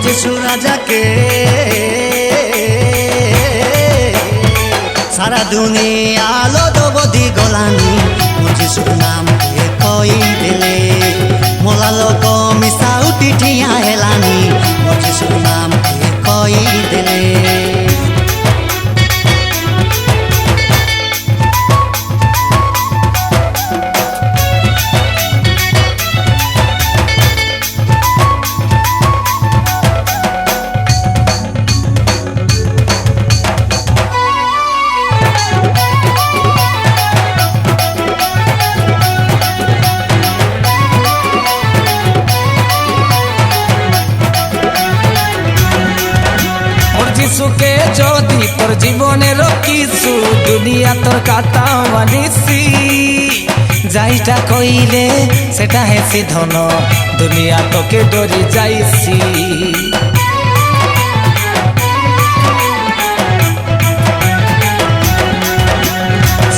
যিশু রাজাকে সারা দুনিয়া লদবদি গলানি মোর যিশুর নাম কে কই দেলে মোলা লোক মিশা উঠি ঠিয়া হেলানি মোর যিশুর নাম কে কই দেলে যিশুকে যদি তোর জীবনের কিছু দুনিয়া তোর কাটা মানিসি যাইটা কইলে সেটা হেসি ধন দুনিয়া তোকে ডরি যাইছি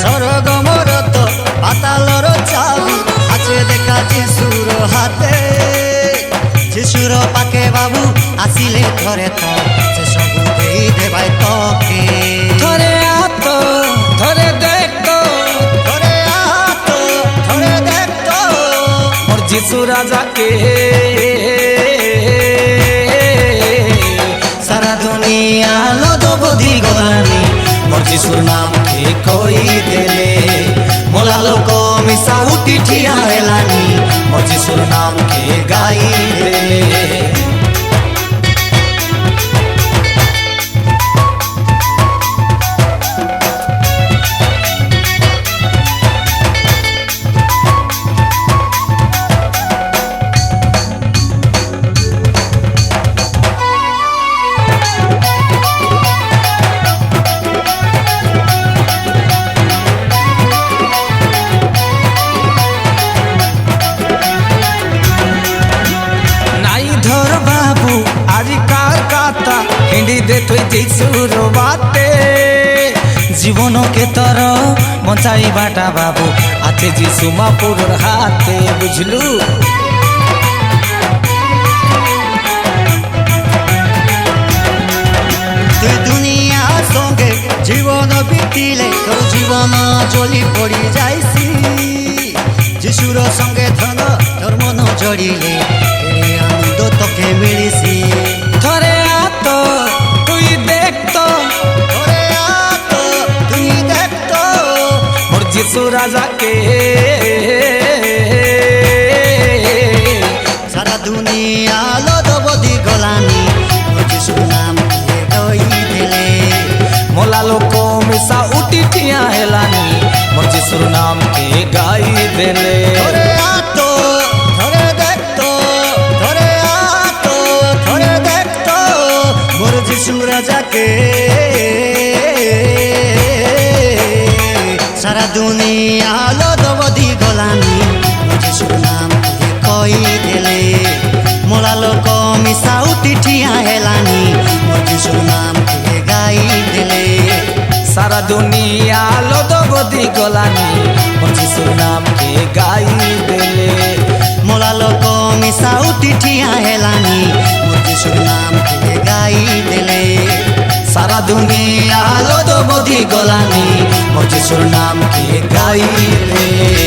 স্বর্গমর তো পাতালর চাবি আছে দেখা যিশুর হাতে যিশুর পাকে বাবু আসিলে ধরে তো সে সবু দেই দেবাই তোকে ধরে আত ধরে দেখতো ধরে আত ধরে দেখতো মোর যিশু রাজাকে সারা দুনিয়া লদবদি গলানি মোর যিশুর নাম কে কই দেলে মোলা লোক মিশা উঠি ঠিয়া হেলানি মোর যিশুর নাম কে গাই দেলে হিন্দি দে তুই যিশুর বাতে জীবনকে তোর বঞ্চাইবাটা বাবু আছে যিশু মাপুরর হাতে বুঝলু তুই দুনিয়ার সঙ্গে জীবন বিতিলে তোর জীবন জ্বলি পড়ি যাইছি যিশুর সঙ্গে ধন তোর মন জড়িলে আনন্দ তোকে মিলিছি ধরে আত তুই দেখতো ধরে আত তুই দেখতো মোর যিশু রাজাকে সারা দুনিয়া লদবদি গলানি মোর যিশুর নাম কে কই দেলে মোলা লোক মিশা উঠি ঠিয়া হেলানি মোর যিশুর নাম কে গাই দেলে ধরে আত ধরে দেখতো ধরে আত ধরে দেখতো মোর যিশু রাজাকে সারা দুনিয়া লদবদি গলানি মোর যিশুর নাম কে কই দেলে মোলা লোক মিশা উঠি ঠিয়া হেলানি মোর যিশুর নাম কে গাই দেলে সারা দুনিয়া লদবদি গলানি মোর যিশুর নাম কে গাই দেলে মোলা লোক মিশা উঠি ঠিয়া হেলানি মোর যিশুর নাম কে গাই দেলে সারা দুনিয়া লদবদি গলানি মোর যিশুর নাম কে গাই দেলে।